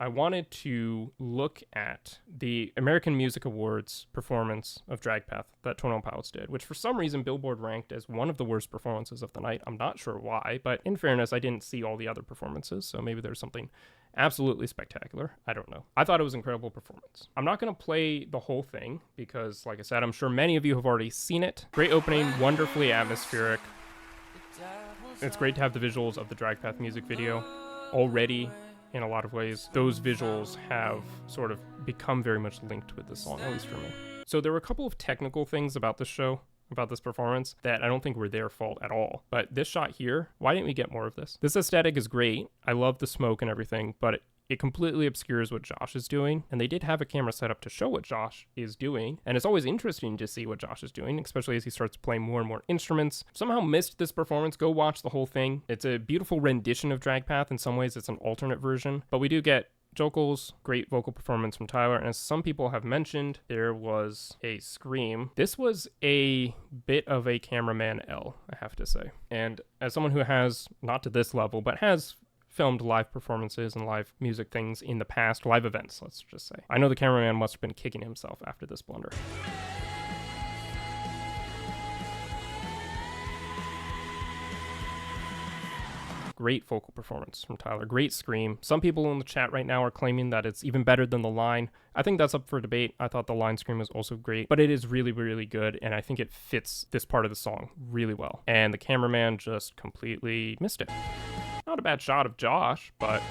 I wanted to look at the American Music Awards performance of Dragpath that 21pilots did, which for some reason Billboard ranked as one of the worst performances of the night. I'm not sure why, but in fairness, I didn't see all the other performances, so maybe there's something absolutely spectacular. I don't know. I thought it was an incredible performance. I'm not going to play the whole thing because, like I said, I'm sure many of you have already seen it. Great opening, wonderfully atmospheric. It's great to have the visuals of the Dragpath music video already. In a lot of ways, those visuals have sort of become very much linked with this song, at least for me. So there were a couple of technical things about this show, about this performance, that I don't think were their fault at all. But this shot here, why didn't we get more of this? This aesthetic is great. I love the smoke and everything, but it completely obscures what Josh is doing, and they did have a camera set up to show what Josh is doing, and it's always interesting to see what Josh is doing, especially as he starts playing more and more instruments. Somehow missed this performance. Go watch the whole thing. It's a beautiful rendition of Dragpath. In some ways, it's an alternate version, but we do get vocals, great vocal performance from Tyler, and as some people have mentioned, there was a scream. This was a bit of a cameraman L, I have to say. And as someone who has, not to this level, but has filmed live performances and live music things in the past, live events, let's just say, I know the cameraman must have been kicking himself after this blunder. Great vocal performance from Tyler. Great scream. Some people in the chat right now are claiming that it's even better than the line. I think that's up for debate. I thought the line scream was also great, but it is really, really good, and I think it fits this part of the song really well. And the cameraman just completely missed it. Not a bad shot of Josh, but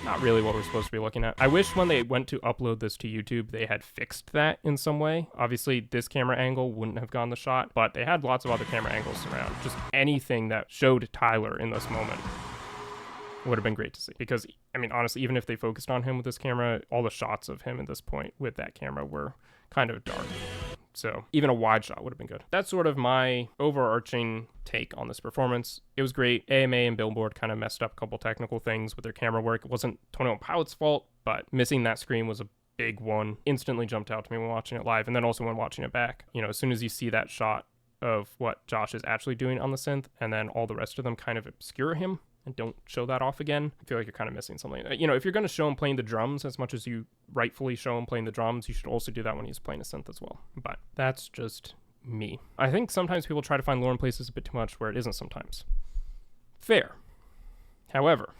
not really what we're supposed to be looking at. I wish when they went to upload this to YouTube, they had fixed that in some way. Obviously, this camera angle wouldn't have gone the shot, but they had lots of other camera angles around. Just anything that showed Tyler in this moment would have been great to see. Because, I mean, honestly, even if they focused on him with this camera, all the shots of him at this point with that camera were kind of dark. So even a wide shot would have been good. That's sort of my overarching take on this performance. It was great. AMA and Billboard kind of messed up a couple technical things with their camera work. It wasn't 21pilots' fault, but missing that scream was a big one. Instantly jumped out to me when watching it live, and then also when watching it back. You know, as soon as you see that shot of what Josh is actually doing on the synth, and then all the rest of them kind of obscure him and don't show that off again, I feel like you're kind of missing something. You know, if you're going to show him playing the drums as much as you rightfully show him playing the drums, you should also do that when he's playing a synth as well. But that's just me. I think sometimes people try to find lore in places a bit too much where it isn't sometimes. Fair. However,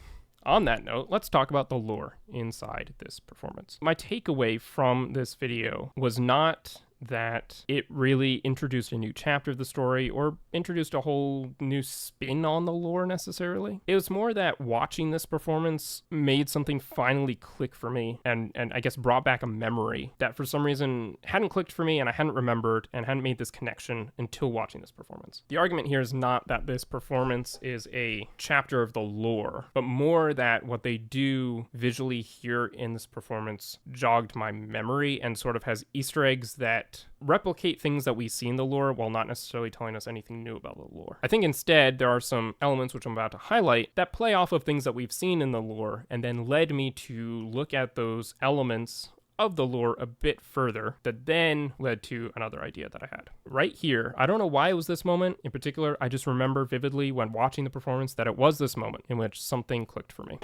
on that note, let's talk about the lore inside this performance. My takeaway from this video was not that it really introduced a new chapter of the story or introduced a whole new spin on the lore necessarily. It was more that watching this performance made something finally click for me and I guess brought back a memory that for some reason hadn't clicked for me and I hadn't remembered and hadn't made this connection until watching this performance. The argument here is not that this performance is a chapter of the lore, but more that what they do visually here in this performance jogged my memory and sort of has Easter eggs that replicate things that we see in the lore while not necessarily telling us anything new about the lore. I think instead there are some elements which I'm about to highlight that play off of things that we've seen in the lore and then led me to look at those elements of the lore a bit further that then led to another idea that I had. Right here, I don't know why it was this moment in particular, I just remember vividly when watching the performance that it was this moment in which something clicked for me.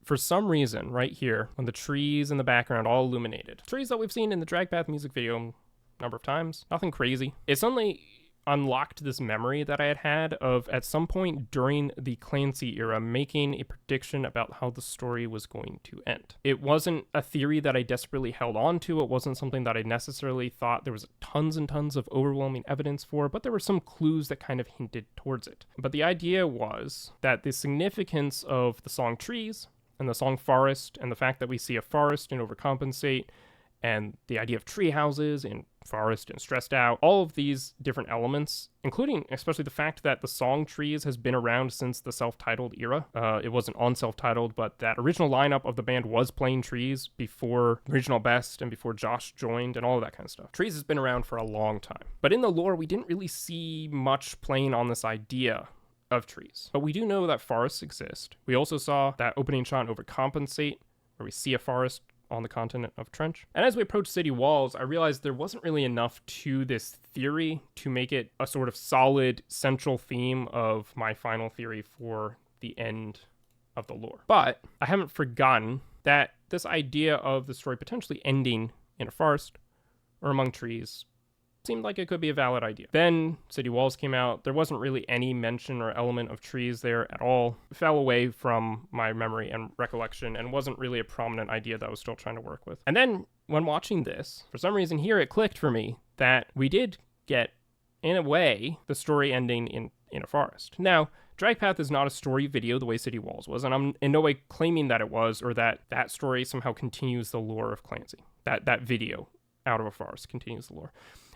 For some reason, right here, when the trees in the background all illuminated, trees that we've seen in the Dragpath music video a number of times, nothing crazy. It suddenly unlocked this memory that I had of at some point during the Clancy era making a prediction about how the story was going to end. It wasn't a theory that I desperately held on to. It wasn't something that I necessarily thought there was tons and tons of overwhelming evidence for, but there were some clues that kind of hinted towards it. But the idea was that the significance of the song Trees and the song Forest, and the fact that we see a forest in Overcompensate, and the idea of tree houses in Forest and Stressed Out, all of these different elements, including especially the fact that the song Trees has been around since the self-titled era. It wasn't on self-titled, but that original lineup of the band was playing Trees before Regional Best and before Josh joined and all of that kind of stuff. Trees has been around for a long time. But in the lore, we didn't really see much playing on this idea of trees. But we do know that forests exist. We also saw that opening shot Overcompensate, where we see a forest on the continent of Trench. And as we approach city walls, I realized there wasn't really enough to this theory to make it a sort of solid central theme of my final theory for the end of the lore. But I haven't forgotten that this idea of the story potentially ending in a forest or among trees seemed like it could be a valid idea. Then City Walls came out. There wasn't really any mention or element of trees there at all. It fell away from my memory and recollection and wasn't really a prominent idea that I was still trying to work with. And then when watching this, for some reason here it clicked for me that we did get, in a way, the story ending in a forest. Now, Drag Path is not a story video the way City Walls was, and I'm in no way claiming that it was, or that that story somehow continues the lore of Clancy. That video out of a forest continues the lore.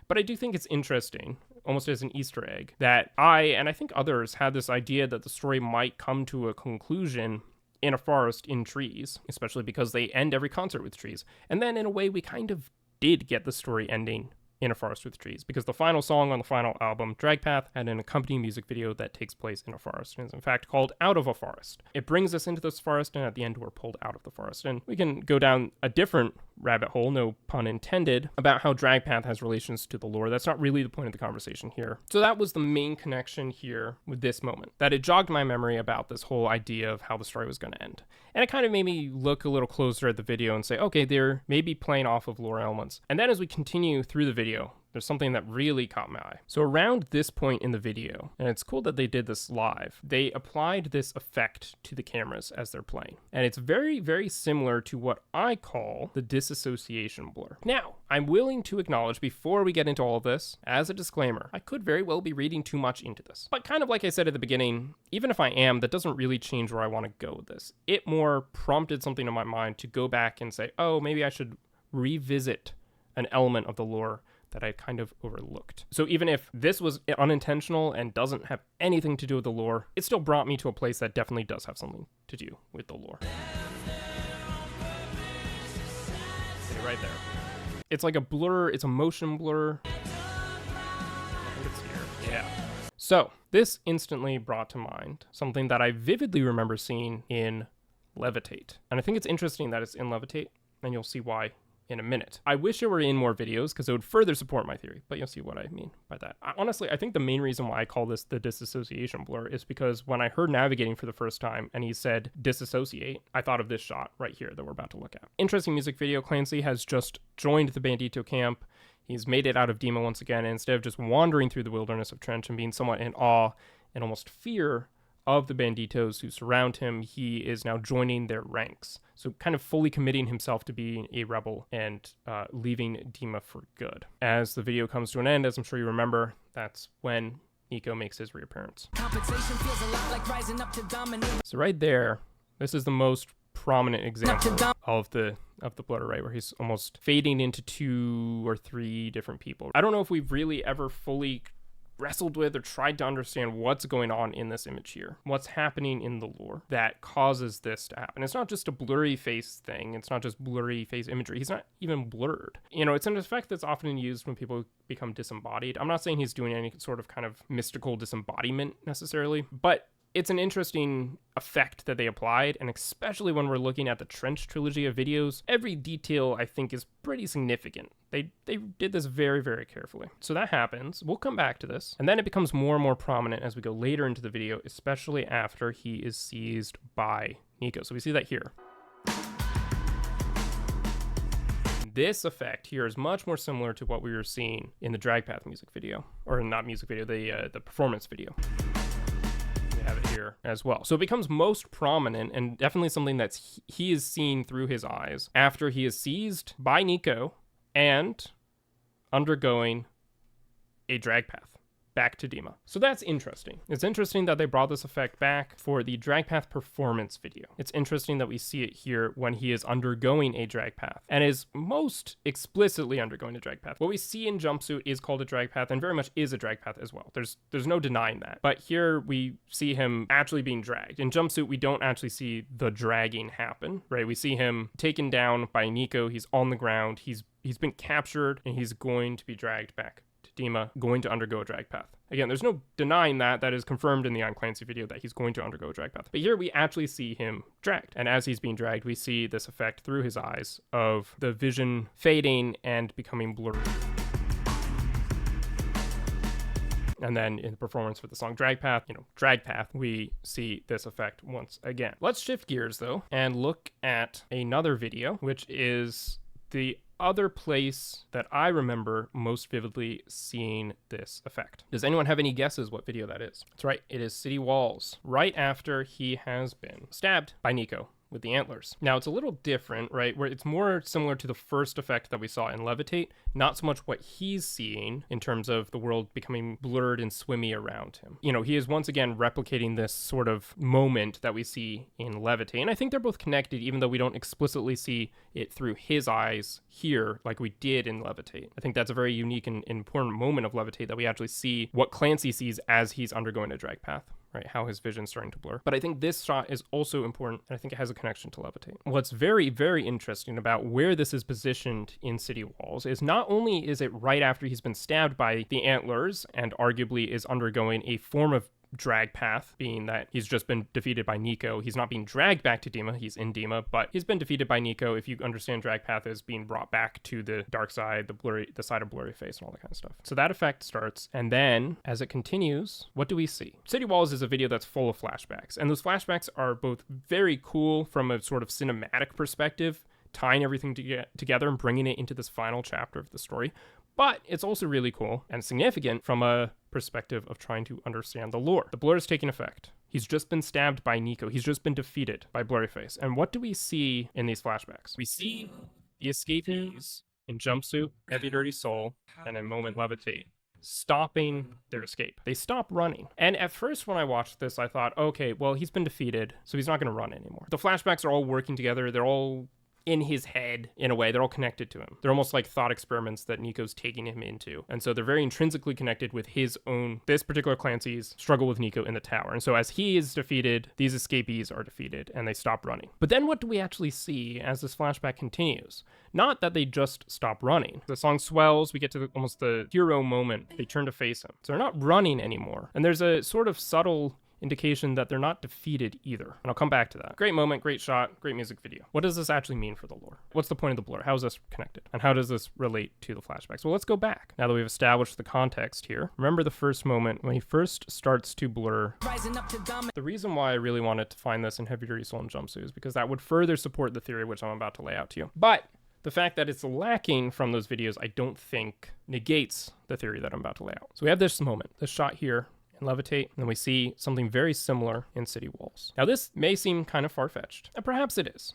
But I do think it's interesting, almost as an Easter egg, that and I think others had this idea that the story might come to a conclusion in a forest in trees, especially because they end every concert with trees. And then in a way, we kind of did get the story ending in a forest with trees, because the final song on the final album, Drag Path, had an accompanying music video that takes place in a forest, and is in fact called Out of a Forest. It brings us into this forest, and at the end we're pulled out of the forest. And we can go down a different rabbit hole, no pun intended, about how Drag Path has relations to the lore. That's not really the point of the conversation here. So that was the main connection here with this moment, that it jogged my memory about this whole idea of how the story was going to end. And it kind of made me look a little closer at the video and say, okay, they're maybe playing off of lore elements. And then as we continue through the video, there's something that really caught my eye. So around this point in the video, and it's cool that they did this live, they applied this effect to the cameras as they're playing. And it's very, very similar to what I call the disassociation blur. Now, I'm willing to acknowledge, before we get into all of this, as a disclaimer, I could very well be reading too much into this. But kind of like I said at the beginning, even if I am, that doesn't really change where I want to go with this. It more prompted something in my mind to go back and say, oh, maybe I should revisit an element of the lore that I kind of overlooked. So even if this was unintentional and doesn't have anything to do with the lore, it still brought me to a place that definitely does have something to do with the lore. Okay, right there. It's like a blur, it's a motion blur. I think it's here. Yeah. So this instantly brought to mind something that I vividly remember seeing in Levitate. And I think it's interesting that it's in Levitate, and you'll see why in a minute. I wish it were in more videos because it would further support my theory, but you'll see what I mean by that. Honestly, I think the main reason why I call this the disassociation blur is because when I heard Navigating for the first time and he said disassociate, I thought of this shot right here that we're about to look at. Interesting music video. Clancy has just joined the Bandito camp. He's made it out of Dema once again, and instead of just wandering through the wilderness of Trench and being somewhat in awe and almost fear of the banditos who surround him, he is now joining their ranks. So kind of fully committing himself to being a rebel and leaving Dema for good. As the video comes to an end, as I'm sure you remember, that's when Nico makes his reappearance. Feels a lot like rising up to dominate. So right there, this is the most prominent example of the blur, right, where he's almost fading into 2 or 3 different people. I don't know if we've really ever fully wrestled with or tried to understand what's going on in this image here, what's happening in the lore that causes this to happen. It's not just a blurry face thing, it's not just blurry face imagery, he's not even blurred. You know, it's an effect that's often used when people become disembodied. I'm not saying he's doing any sort of kind of mystical disembodiment necessarily, but it's an interesting effect that they applied, and especially when we're looking at the Trench trilogy of videos, every detail I think is pretty significant. They did this very, very carefully. So that happens. We'll come back to this. And then it becomes more and more prominent as we go later into the video, especially after he is seized by Nico. So we see that here. This effect here is much more similar to what we were seeing in the Drag Path music video, or not music video, the performance video. Have it here as well. So it becomes most prominent, and definitely something that's he is seeing through his eyes after he is seized by Nico and undergoing a drag path back to Dema. So that's interesting. It's interesting that they brought this effect back for the drag path performance video. It's interesting that we see it here when he is undergoing a drag path and is most explicitly undergoing a drag path. What we see in Jumpsuit is called a drag path and very much is a drag path as well. There's no denying that. But here we see him actually being dragged. In Jumpsuit, we don't actually see the dragging happen, right? We see him taken down by Nico. He's on the ground. He's been captured and he's going to be dragged back to Dema, going to undergo a drag path. Again, there's no denying that. That is confirmed in the I'm Clancy video that he's going to undergo a drag path. But here we actually see him dragged. And as he's being dragged, we see this effect through his eyes of the vision fading and becoming blurry. And then in the performance for the song Drag Path, Drag Path, we see this effect once again. Let's shift gears though and look at another video, which is the other place that I remember most vividly seeing this effect. Does anyone have any guesses what video that is? That's right, it is City Walls, right after he has been stabbed by Nico with the antlers. Now it's a little different, right? Where it's more similar to the first effect that we saw in Levitate, not so much what he's seeing in terms of the world becoming blurred and swimmy around him. He is once again replicating this sort of moment that we see in Levitate. And I think they're both connected, even though we don't explicitly see it through his eyes here like we did in Levitate. I think that's a very unique and important moment of Levitate, that we actually see what Clancy sees as he's undergoing a drag path. Right, how his vision's starting to blur. But I think this shot is also important, and I think it has a connection to Levitate. What's very, very interesting about where this is positioned in City Walls is not only is it right after he's been stabbed by the antlers and arguably is undergoing a form of drag path, being that he's just been defeated by Nico. He's not being dragged back to Dema, he's in Dema, but he's been defeated by Nico. If you understand drag path as being brought back to the dark side, the side of blurry face and all that kind of stuff. So that effect starts, and then as it continues, what do we see? City Walls is a video that's full of flashbacks, and those flashbacks are both very cool from a sort of cinematic perspective, tying everything together and bringing it into this final chapter of the story. But it's also really cool and significant from a perspective of trying to understand the lore. The blur is taking effect. He's just been stabbed by Nico. He's just been defeated by Blurryface. And what do we see in these flashbacks? We see the escapees in Jumpsuit, Heavy Dirty Soul, and in Moment Levitate stopping their escape. They stop running. And at first when I watched this, I thought, okay, well, he's been defeated, so he's not going to run anymore. The flashbacks are all working together. They're all in his head in a way. They're all connected to him. They're almost like thought experiments that Nico's taking him into. And so they're very intrinsically connected with this particular Clancy's struggle with Nico in the tower. And so as he is defeated, these escapees are defeated and they stop running. But then what do we actually see as this flashback continues? Not that they just stop running. The song swells, we get to almost the hero moment. They turn to face him. So they're not running anymore. And there's a sort of subtle indication that they're not defeated either. And I'll come back to that. Great moment, great shot, great music video. What does this actually mean for the lore? What's the point of the blur? How is this connected? And how does this relate to the flashbacks? Well, let's go back. Now that we've established the context here, remember the first moment when he first starts to blur. The reason why I really wanted to find this in Heavy Dirty Soul and Jumpsuit is because that would further support the theory which I'm about to lay out to you. But the fact that it's lacking from those videos, I don't think negates the theory that I'm about to lay out. So we have this moment, this shot here, in Levitate, and then we see something very similar in City Walls. Now this may seem kind of far-fetched, and perhaps it is,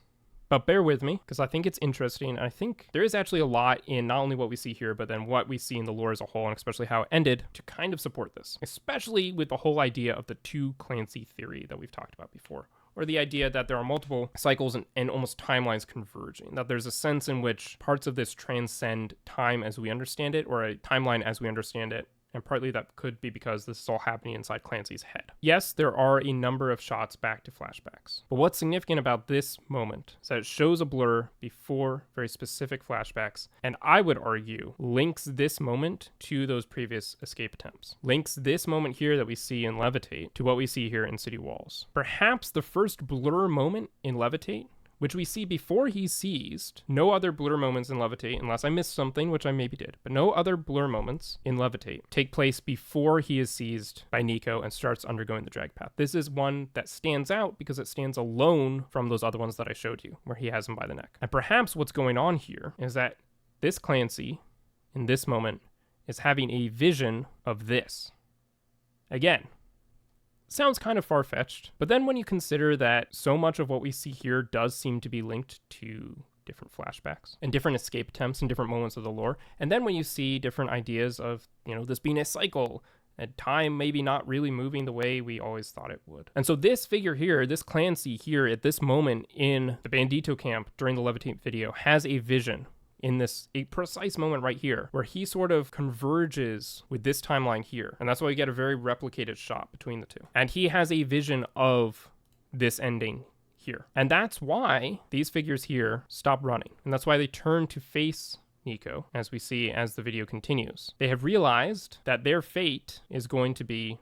but bear with me because I think it's interesting, and I think there is actually a lot in not only what we see here, but then what we see in the lore as a whole, and especially how it ended, to kind of support this, especially with the whole idea of the two Clancy theory that we've talked about before, or the idea that there are multiple cycles and almost timelines converging, that there's a sense in which parts of this transcend time as we understand it, or a timeline as we understand it. And partly that could be because this is all happening inside Clancy's head. Yes, there are a number of shots back to flashbacks. But what's significant about this moment is that it shows a blur before very specific flashbacks, and I would argue links this moment to those previous escape attempts. Links this moment here that we see in Levitate to what we see here in City Walls. Perhaps the first blur moment in Levitate, which we see before he's seized. No other blur moments in Levitate, unless I missed something, which I maybe did, but no other blur moments in Levitate take place before he is seized by Nico and starts undergoing the drag path. This is one that stands out because it stands alone from those other ones that I showed you, where he has him by the neck. And perhaps what's going on here is that this Clancy, in this moment, is having a vision of this. Again, sounds kind of far-fetched, but then when you consider that so much of what we see here does seem to be linked to different flashbacks and different escape attempts and different moments of the lore, and then when you see different ideas of, this being a cycle, and time maybe not really moving the way we always thought it would. And so this figure here, this Clancy here at this moment in the Bandito camp during the Levitate video has a vision in a precise moment right here, where he sort of converges with this timeline here. And that's why we get a very replicated shot between the two. And he has a vision of this ending here. And that's why these figures here stop running. And that's why they turn to face Nico, as we see as the video continues. They have realized that their fate is going to be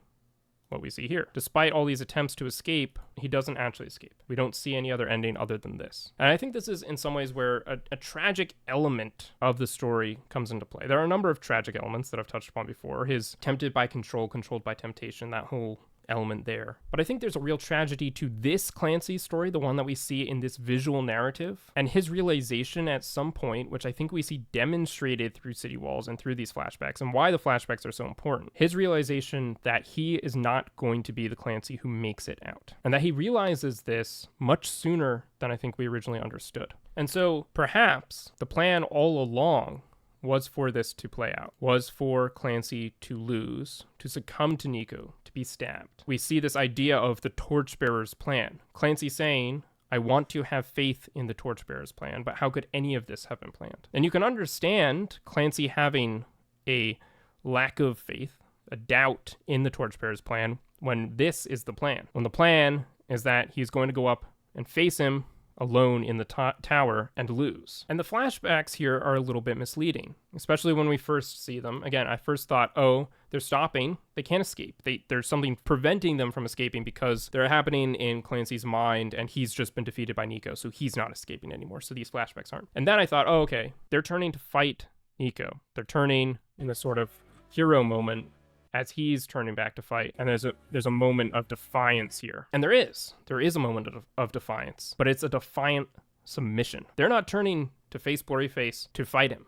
what we see here. Despite all these attempts to escape, he doesn't actually escape. We don't see any other ending other than this. And I think this is in some ways where a tragic element of the story comes into play. There are a number of tragic elements that I've touched upon before. His tempted by control, controlled by temptation, that whole element there. But I think there's a real tragedy to this Clancy story, the one that we see in this visual narrative, and his realization at some point, which I think we see demonstrated through City Walls and through these flashbacks, and why the flashbacks are so important. His realization that he is not going to be the Clancy who makes it out, and that he realizes this much sooner than I think we originally understood. And so perhaps the plan all along was for this to play out, was for Clancy to lose, to succumb to Nico, to be stabbed. We see this idea of the Torchbearer's plan. Clancy saying, I want to have faith in the Torchbearer's plan, but how could any of this have been planned? And you can understand Clancy having a lack of faith, a doubt in the Torchbearer's plan, when this is the plan. When the plan is that he's going to go up and face him alone in the tower and lose. And the flashbacks here are a little bit misleading, especially when we first see them. Again, I first thought, oh, they're stopping. They can't escape. There's something preventing them from escaping because they're happening in Clancy's mind and he's just been defeated by Nico, so he's not escaping anymore. So these flashbacks aren't. And then I thought, oh, okay, they're turning to fight Nico. They're turning in this sort of hero moment as he's turning back to fight. And there's a moment of defiance here. And there is a moment of defiance, but it's a defiant submission. They're not turning to face Blurry Face to fight him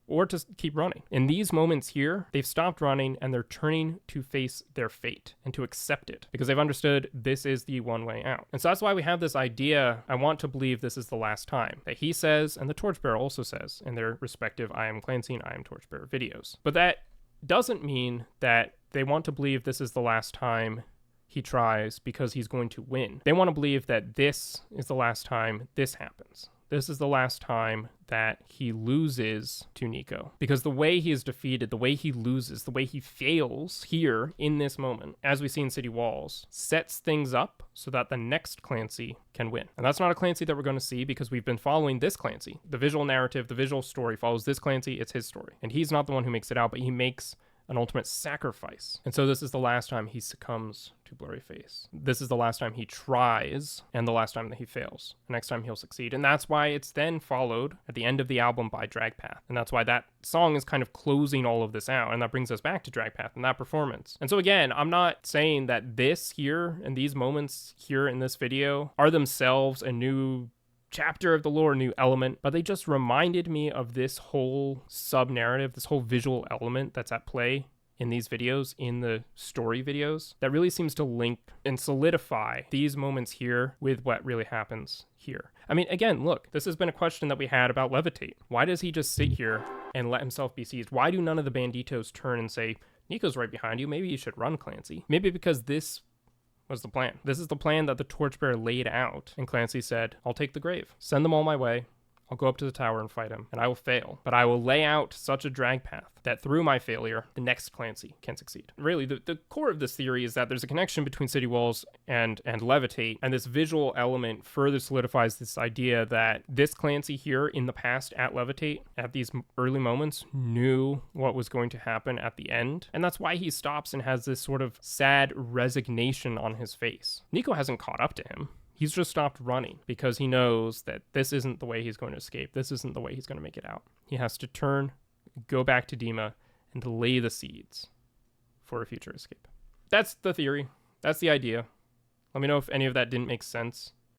or to keep running. In these moments here, they've stopped running and they're turning to face their fate and to accept it because they've understood this is the one way out. And so that's why we have this idea, I want to believe this is the last time, that he says, and the Torchbearer also says in their respective I Am Clancy and I Am Torchbearer videos. But that doesn't mean that they want to believe this is the last time he tries because he's going to win. They want to believe that this is the last time this happens. This is the last time that he loses to Nico. Because the way he is defeated, the way he loses, the way he fails here in this moment, as we see in City Walls, sets things up so that the next Clancy can win. And that's not a Clancy that we're going to see because we've been following this Clancy. The visual narrative, the visual story follows this Clancy. It's his story. And he's not the one who makes it out, but he makes an ultimate sacrifice. And so this is the last time he succumbs to Blurry Face. This is the last time he tries and the last time that he fails. The next time he'll succeed. And that's why it's then followed at the end of the album by Dragpath. And that's why that song is kind of closing all of this out. And that brings us back to Dragpath and that performance. And so again, I'm not saying that this here and these moments here in this video are themselves a new chapter of the lore, new element, but they just reminded me of this whole sub-narrative, this whole visual element that's at play in these videos, in the story videos, that really seems to link and solidify these moments here with what really happens here. I mean, again, look, this has been a question that we had about Levitate. Why does he just sit here and let himself be seized? Why do none of the banditos turn and say, Nico's right behind you, maybe you should run, Clancy? Maybe because this was the plan. This is the plan that the Torchbearer laid out. And Clancy said, I'll take the grave. Send them all my way. I'll go up to the tower and fight him, and I will fail. But I will lay out such a drag path that through my failure, the next Clancy can succeed. Really, the core of this theory is that there's a connection between City Walls and Levitate, and this visual element further solidifies this idea that this Clancy here in the past at Levitate, at these early moments, knew what was going to happen at the end. And that's why he stops and has this sort of sad resignation on his face. Nico hasn't caught up to him. He's just stopped running because he knows that this isn't the way he's going to escape. This isn't the way he's going to make it out. He has to turn, go back to Dema, and to lay the seeds for a future escape. That's the theory. That's the idea. Let me know if any of that didn't make sense.